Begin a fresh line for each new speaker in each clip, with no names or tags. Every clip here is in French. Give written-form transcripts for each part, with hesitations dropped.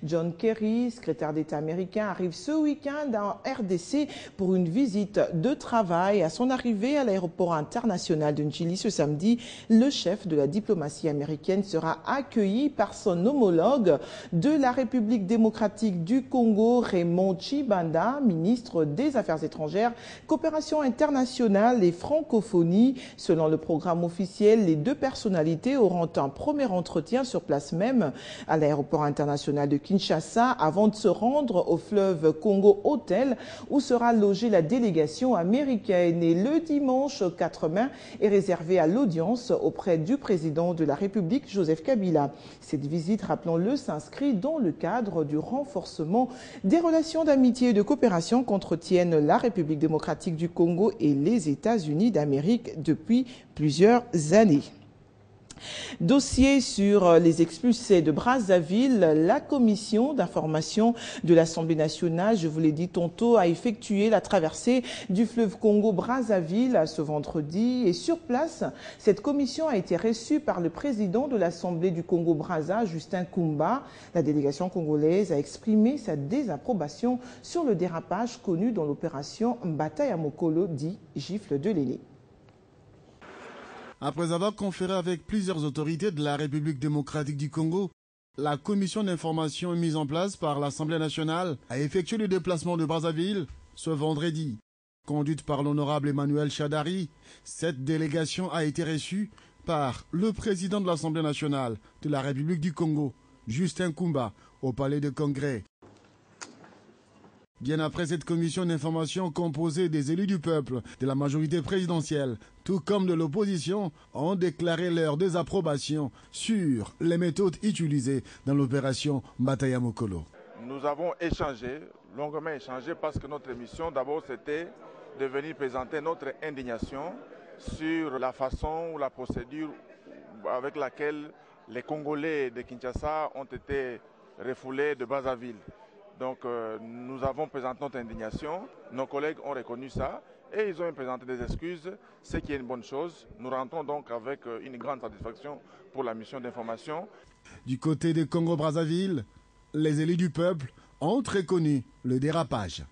John Kerry, secrétaire d'État américain, arrive ce week-end en RDC pour une visite de travail. À son arrivée à l'aéroport international de Njili ce samedi, le chef de la diplomatie américaine sera accueilli par son homologue de la République démocratique du Congo, Raymond Tshibanda, ministre des Affaires étrangères, coopération internationale et francophonie. Selon le programme officiel, les deux personnalités auront un premier entretien sur place même à l'aéroport international de Kinshasa avant de se rendre au fleuve Congo Hotel où sera logée la délégation américaine. Et le dimanche 4 mai est réservé à l'audience auprès du président de la République, Joseph Kabila. Cette visite, rappelons-le, s'inscrit dans le cadre du renforcement des relations d'amitié et de coopération qu'entretiennent la République démocratique du Congo et les États-Unis d'Amérique depuis plusieurs années. Dossier sur les expulsés de Brazzaville, la commission d'information de l'Assemblée nationale, je vous l'ai dit tantôt, a effectué la traversée du fleuve Congo-Brazzaville ce vendredi. Et sur place, cette commission a été reçue par le président de l'Assemblée du Congo-Brazza, Justin Kumba. La délégation congolaise a exprimé sa désapprobation sur le dérapage connu dans l'opération Mbata ya Mokolo, dit gifle de l'aîné.
Après avoir conféré avec plusieurs autorités de la République démocratique du Congo, la commission d'information mise en place par l'Assemblée nationale a effectué le déplacement de Brazzaville ce vendredi. Conduite par l'honorable Emmanuel Shadari, cette délégation a été reçue par le président de l'Assemblée nationale de la République du Congo, Justin Kumba, au Palais de Congrès. Bien après cette commission d'information composée des élus du peuple, de la majorité présidentielle, tout comme de l'opposition, ont déclaré leur désapprobation sur les méthodes utilisées dans l'opération Mbata ya Mokolo.
Nous avons longuement échangé, parce que notre mission, d'abord, c'était de venir présenter notre indignation sur la façon ou la procédure avec laquelle les Congolais de Kinshasa ont été refoulés de Brazzaville. Donc nous avons présenté notre indignation, nos collègues ont reconnu ça et ils ont présenté des excuses, ce qui est une bonne chose. Nous rentrons donc avec une grande satisfaction pour la mission d'information.
Du côté de Congo-Brazzaville, les élus du peuple ont reconnu le dérapage.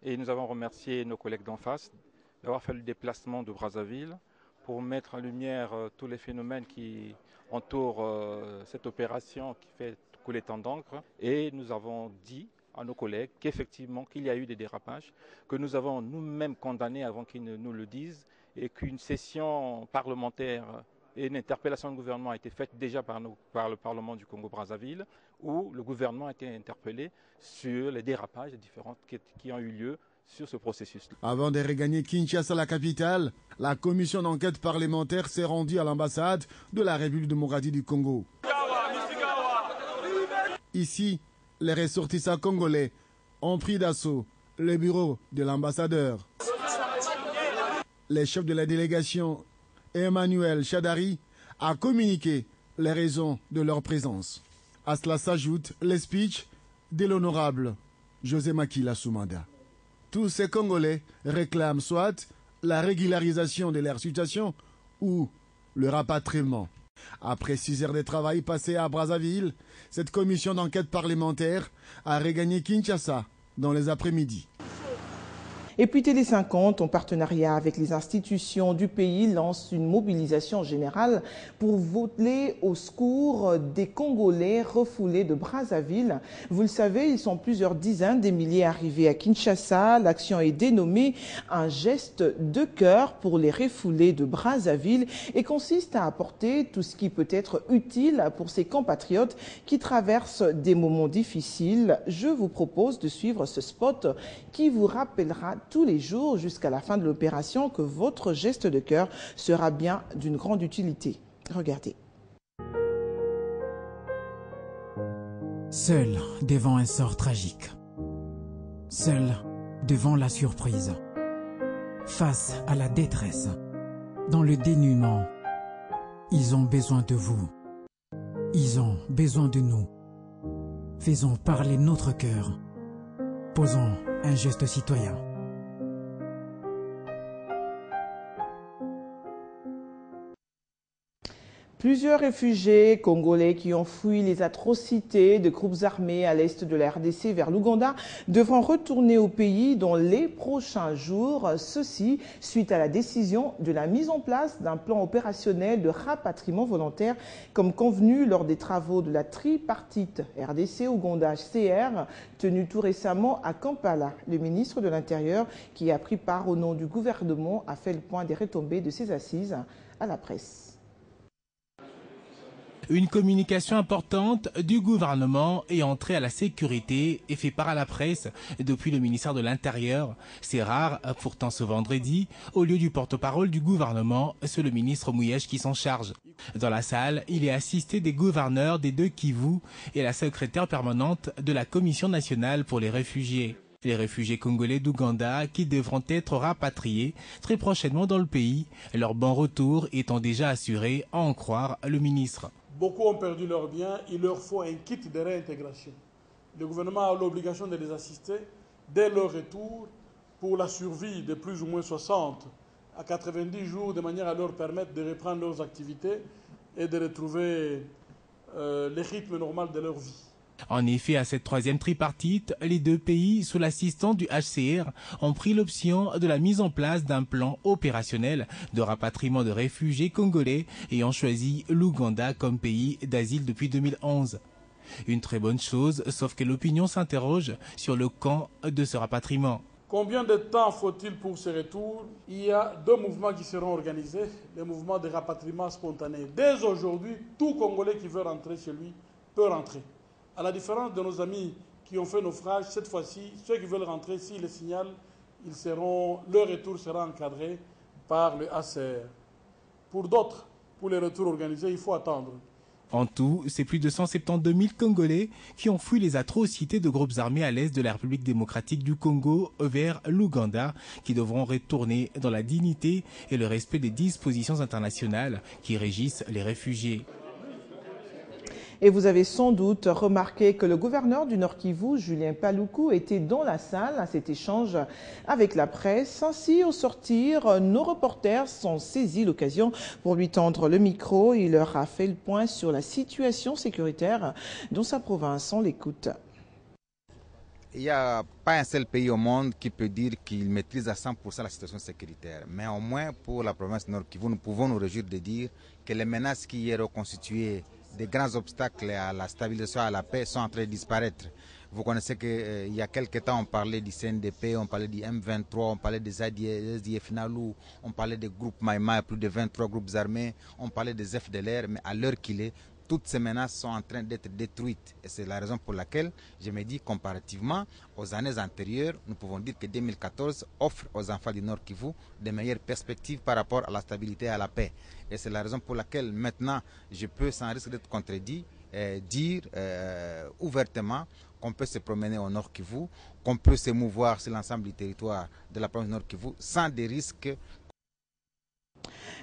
Et nous avons remercié nos collègues d'en face d'avoir fait le déplacement de Brazzaville pour mettre en lumière tous les phénomènes qui entourent cette opération qui fait couler tant d'encre. Et nous avons dit à nos collègues qu'effectivement qu'il y a eu des dérapages, que nous avons nous-mêmes condamnés avant qu'ils nous le disent, et qu'une session parlementaire et une interpellation du gouvernement a été faite déjà par le Parlement du Congo-Brazzaville, où le gouvernement a été interpellé sur les dérapages différents qui ont eu lieu sur ce processus.
Avant de regagner Kinshasa, la capitale, la commission d'enquête parlementaire s'est rendue à l'ambassade de la République démocratique du Congo. Ici, les ressortissants congolais ont pris d'assaut le bureau de l'ambassadeur. Les chefs de la délégation, Emmanuel Shadari, a communiqué les raisons de leur présence. À cela s'ajoute les speeches de l'honorable José Makila Soumanda. Tous ces Congolais réclament soit la régularisation de leur situation ou le rapatriement. Après 6 heures de travail passées à Brazzaville, cette commission d'enquête parlementaire a regagné Kinshasa dans les après-midi.
Et puis Télé 50, en partenariat avec les institutions du pays, lance une mobilisation générale pour voler au secours des Congolais refoulés de Brazzaville. Vous le savez, ils sont plusieurs dizaines de milliers arrivés à Kinshasa. L'action est dénommée un geste de cœur pour les refoulés de Brazzaville et consiste à apporter tout ce qui peut être utile pour ces compatriotes qui traversent des moments difficiles. Je vous propose de suivre ce spot qui vous rappellera tous les jours jusqu'à la fin de l'opération que votre geste de cœur sera bien d'une grande utilité. Regardez.
Seul devant un sort tragique. Seul devant la surprise. Face à la détresse. Dans le dénuement. Ils ont besoin de vous. Ils ont besoin de nous. Faisons parler notre cœur. Posons un geste citoyen.
Plusieurs réfugiés congolais qui ont fui les atrocités de groupes armés à l'est de la RDC vers l'Ouganda devront retourner au pays dans les prochains jours. Ceci suite à la décision de la mise en place d'un plan opérationnel de rapatriement volontaire comme convenu lors des travaux de la tripartite RDC-Ouganda-HCR tenue tout récemment à Kampala. Le ministre de l'Intérieur, qui a pris part au nom du gouvernement, a fait le point des retombées de ces assises à la presse.
Une communication importante du gouvernement est entrée à la sécurité et fait part à la presse depuis le ministère de l'Intérieur. C'est rare, pourtant ce vendredi, au lieu du porte-parole du gouvernement, c'est le ministre Mouyèche qui s'en charge. Dans la salle, il est assisté des gouverneurs des deux Kivu et la secrétaire permanente de la Commission nationale pour les réfugiés. Les réfugiés congolais d'Ouganda qui devront être rapatriés très prochainement dans le pays, leur bon retour étant déjà assuré, à en croire le ministre.
Beaucoup ont perdu leurs biens, il leur faut un kit de réintégration. Le gouvernement a l'obligation de les assister dès leur retour pour la survie de plus ou moins 60 à 90 jours, de manière à leur permettre de reprendre leurs activités et de retrouver le rythme normal de leur vie.
En effet, à cette troisième tripartite, les deux pays, sous l'assistance du HCR, ont pris l'option de la mise en place d'un plan opérationnel de rapatriement de réfugiés congolais et ont choisi l'Ouganda comme pays d'asile depuis 2011. Une très bonne chose, sauf que l'opinion s'interroge sur le camp de ce rapatriement.
Combien de temps faut-il pour ce retour? Il y a deux mouvements qui seront organisés, le mouvement de rapatriement spontané. Dès aujourd'hui, tout Congolais qui veut rentrer chez lui peut rentrer. À la différence de nos amis qui ont fait naufrage, cette fois-ci, ceux qui veulent rentrer, s'ils le signalent, leur retour sera encadré par le HCR. Pour d'autres, pour les retours organisés, il faut attendre.
En tout, c'est plus de 172 000 Congolais qui ont fui les atrocités de groupes armés à l'est de la République démocratique du Congo vers l'Ouganda, qui devront retourner dans la dignité et le respect des dispositions internationales qui régissent les réfugiés.
Et vous avez sans doute remarqué que le gouverneur du Nord Kivu, Julien Paluku, était dans la salle à cet échange avec la presse. Ainsi, au sortir, nos reporters ont saisi l'occasion pour lui tendre le micro. Il leur a fait le point sur la situation sécuritaire dans sa province. On l'écoute.
Il n'y a pas un seul pays au monde qui peut dire qu'il maîtrise à 100% la situation sécuritaire. Mais au moins pour la province Nord Kivu, nous pouvons nous réjouir de dire que les menaces qui y reconstituées, des grands obstacles à la stabilisation, à la paix sont en train de disparaître. Vous connaissez qu'il y a quelques temps, on parlait du CNDP, on parlait du M23, on parlait des SDF Nalou, on parlait des groupes Maïma, plus de 23 groupes armés, on parlait des FDLR, mais à l'heure qu'il est, toutes ces menaces sont en train d'être détruites. Et c'est la raison pour laquelle je me dis, comparativement aux années antérieures, nous pouvons dire que 2014 offre aux enfants du Nord Kivu de meilleures perspectives par rapport à la stabilité et à la paix. Et c'est la raison pour laquelle maintenant, je peux, sans risque d'être contredit, dire ouvertement qu'on peut se promener au Nord Kivu, qu'on peut se mouvoir sur l'ensemble du territoire de la province Nord Kivu sans des risques.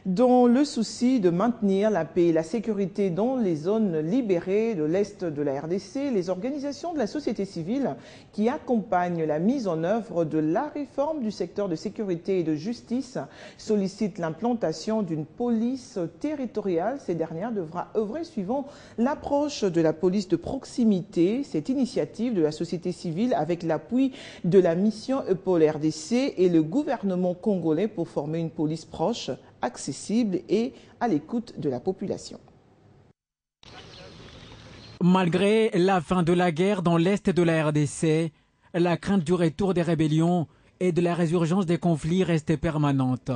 Dans le souci de maintenir la paix et la sécurité dans les zones libérées de l'Est de la RDC, les organisations de la société civile qui accompagnent la mise en œuvre de la réforme du secteur de sécurité et de justice sollicitent l'implantation d'une police territoriale. Ces dernières devra œuvrer suivant l'approche de la police de proximité. Cette initiative de la société civile avec l'appui de la mission EPOL RDC et le gouvernement congolais pour former une police proche, accessible et à l'écoute de la population.
Malgré la fin de la guerre dans l'est de la RDC, la crainte du retour des rébellions et de la résurgence des conflits reste permanente.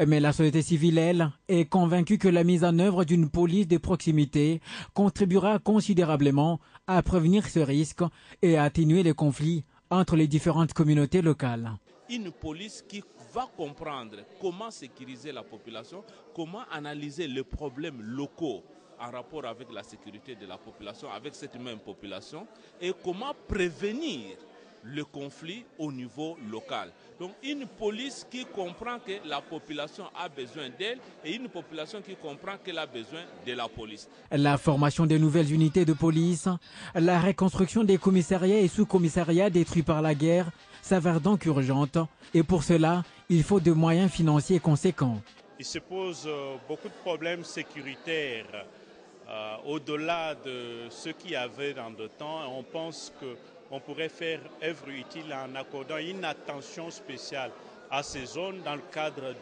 Mais la société civile, elle, est convaincue que la mise en œuvre d'une police de proximité contribuera considérablement à prévenir ce risque et à atténuer les conflits entre les différentes communautés locales.
Une police qui va comprendre comment sécuriser la population, comment analyser les problèmes locaux en rapport avec la sécurité de la population, avec cette même population, et comment prévenir le conflit au niveau local. Donc une police qui comprend que la population a besoin d'elle et une population qui comprend qu'elle a besoin de la police.
La formation des nouvelles unités de police, la reconstruction des commissariats et sous-commissariats détruits par la guerre s'avère donc urgente et pour cela, il faut des moyens financiers conséquents.
il se pose beaucoup de problèmes sécuritaires au-delà de ce qu'il y avait dans le temps. On pense qu'on pourrait faire œuvre utile en accordant une attention spéciale à ces zones dans le cadre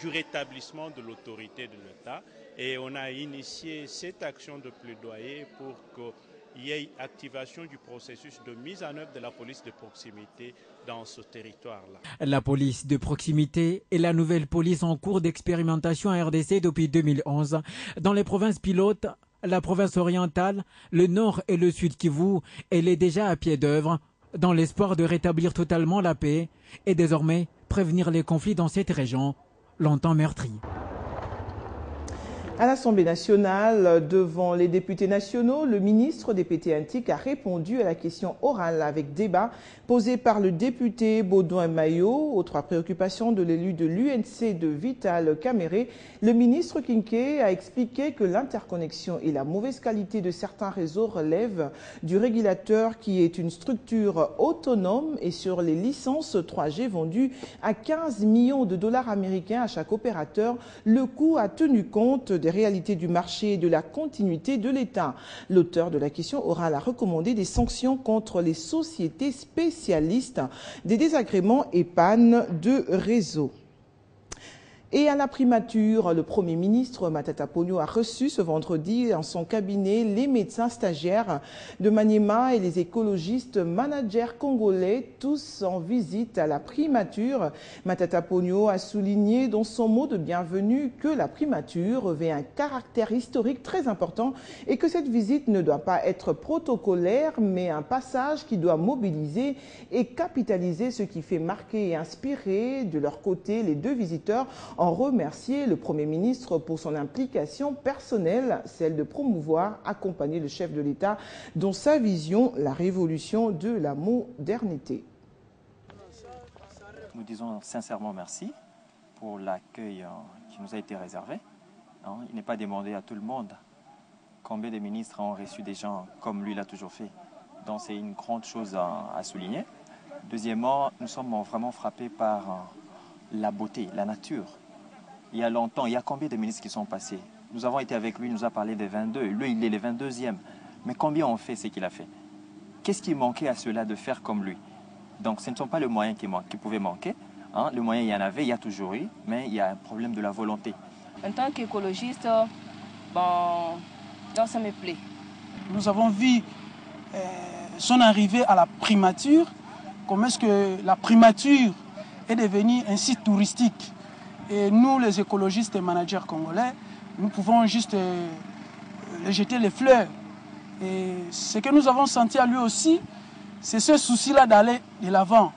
du rétablissement de l'autorité de l'État. Et on a initié cette action de plaidoyer pour qu'il y ait activation du processus de mise en œuvre de la police de proximité dans ce territoire-là.
La police de proximité est la nouvelle police en cours d'expérimentation à RDC depuis 2011. Dans les provinces pilotes, la province orientale, le nord et le sud Kivu, elle est déjà à pied d'œuvre dans l'espoir de rétablir totalement la paix et désormais prévenir les conflits dans cette région longtemps meurtrie.
À l'Assemblée nationale, devant les députés nationaux, le ministre des PT Antique a répondu à la question orale avec débat posée par le député Baudouin Maillot aux 3 préoccupations de l'élu de l'UNC de Vital Caméré. Le ministre Kinké a expliqué que l'interconnexion et la mauvaise qualité de certains réseaux relèvent du régulateur qui est une structure autonome et sur les licences 3G vendues à 15 millions de dollars américains à chaque opérateur, le coût a tenu compte des réalités du marché et de la continuité de l'État. L'auteur de la question orale a recommandé des sanctions contre les sociétés spécialistes des désagréments et pannes de réseau. Et à la primature, le Premier ministre Matata Ponyo a reçu ce vendredi en son cabinet les médecins stagiaires de Maniema et les écologistes managers congolais, tous en visite à la primature. Matata Ponyo a souligné dans son mot de bienvenue que la primature revêt un caractère historique très important et que cette visite ne doit pas être protocolaire, mais un passage qui doit mobiliser et capitaliser ce qui fait marquer et inspirer de leur côté les 2 visiteurs, en remercier le Premier ministre pour son implication personnelle, celle de promouvoir, accompagner le chef de l'État dans sa vision, la révolution de la modernité.
Nous disons sincèrement merci pour l'accueil qui nous a été réservé. Il n'est pas demandé à tout le monde. Combien de ministres ont reçu des gens comme lui l'a toujours fait. Donc c'est une grande chose à souligner. Deuxièmement, nous sommes vraiment frappés par la beauté, la nature. Il y a longtemps, il y a combien de ministres qui sont passés? Nous avons été avec lui, il nous a parlé des 22. Lui, il est le 22e. Mais combien ont fait ce qu'il a fait? Qu'est-ce qui manquait à cela de faire comme lui? Donc ce ne sont pas les moyens qui pouvaient manquer. Le moyen, il y en avait, il y a toujours eu, mais il y a un problème de la volonté.
En tant qu'écologiste, ça me plaît.
Nous avons vu son arrivée à la primature, comment est-ce que la primature est devenue un site touristique. Et nous, les écologistes et managers congolais, nous pouvons juste jeter les fleurs. Et ce que nous avons senti à lui aussi, c'est ce souci-là d'aller de l'avant.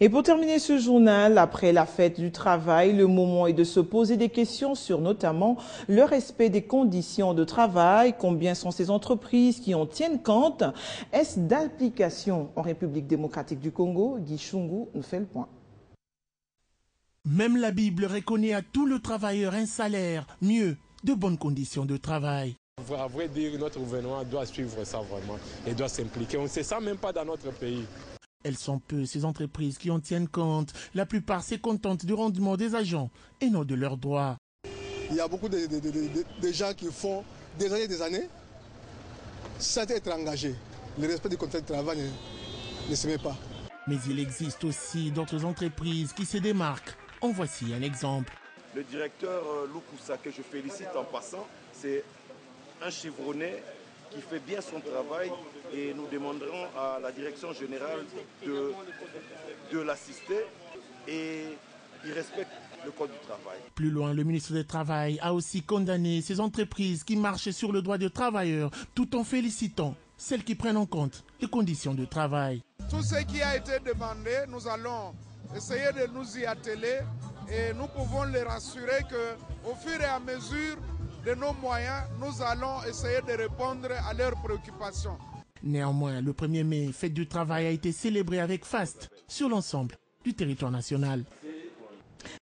Et pour terminer ce journal, après la fête du travail, le moment est de se poser des questions sur notamment le respect des conditions de travail, combien sont ces entreprises qui en tiennent compte, est-ce d'application en République démocratique du Congo? Guy Chungu nous fait le point.
Même la Bible reconnaît à tout le travailleur un salaire, mieux, de bonnes conditions de travail.
À vrai dire, notre gouvernement doit suivre ça vraiment et doit s'impliquer. On ne sait ça même pas dans notre pays.
Elles sont peu, ces entreprises qui en tiennent compte. La plupart se contentent du rendement des agents et non de leurs droits.
Il y a beaucoup de gens qui font des années sans être engagés. Le respect du contrat de travail ne se met pas.
Mais il existe aussi d'autres entreprises qui se démarquent. En voici un exemple.
Le directeur Loukoussa, que je félicite en passant, c'est un chevronné qui fait bien son travail et nous demanderons à la direction générale de l'assister et il respecte le code du travail.
Plus loin, le ministre du Travail a aussi condamné ces entreprises qui marchent sur le droit des travailleurs tout en félicitant celles qui prennent en compte les conditions de travail.
Tout ce qui a été demandé, nous allons essayer de nous y atteler et nous pouvons les rassurer qu'au fur et à mesure de nos moyens, nous allons essayer de répondre à leurs préoccupations.
Néanmoins, le 1er mai, fête du travail a été célébrée avec faste sur l'ensemble du territoire national.